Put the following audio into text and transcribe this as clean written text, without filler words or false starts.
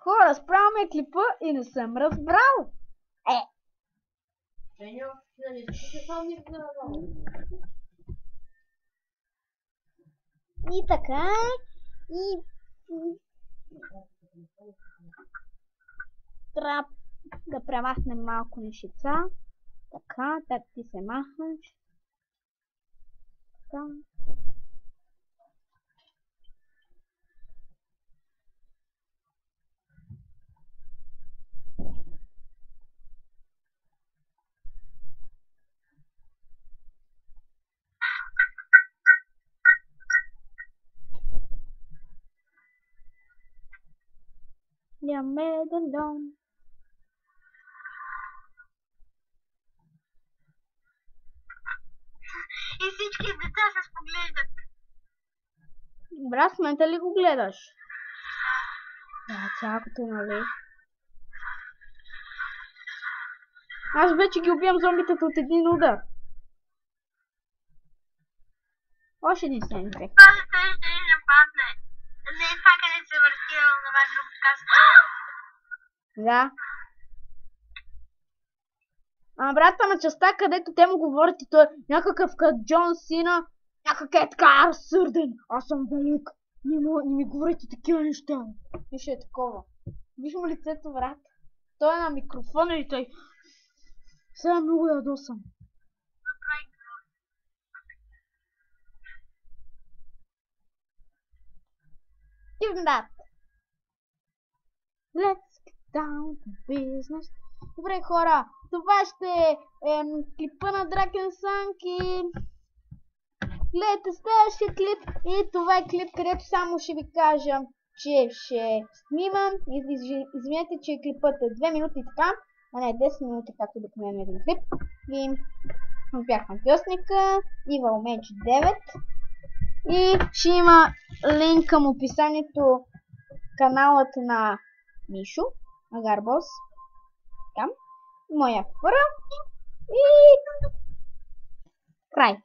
Хора, справяме клипа и не съм разбрал. И така, и трябва да премахнем малко нещица. Така, ти се махнеш. Така. И всички деца се споглеждат. Брат, в момента ли го гледаш? Да, цялото, нали? Аз вече ги убивам зомбитата от един удар. Още един снежен век. Това ще нападне. Не е това, къде се върти на ваш друг казва. Да. Брат, ама частта, където те му говорят и той е някакъв като Джон Сина, някакъв е така разсърден. Аз съм велик. Не ми говорите такива неща. И ще е такова. Виж му лицето, брат. Той е на микрофона и той... Сега много ядосан. Give him that. Let's get down to business. Добре, хора, това ще е клипа на Дракен Санки. Гледайте следващия клип и това е клип, където само ще ви кажа, че ще снимам. Извинете, че клипът е 2 минути и така, а не 10 минути, както обикновено един клип. И бях на Гъсника, Evil Mage 9. И ще има линк към описанието каналът на Мишо, на Гарбос. Там. Моя фора. И край.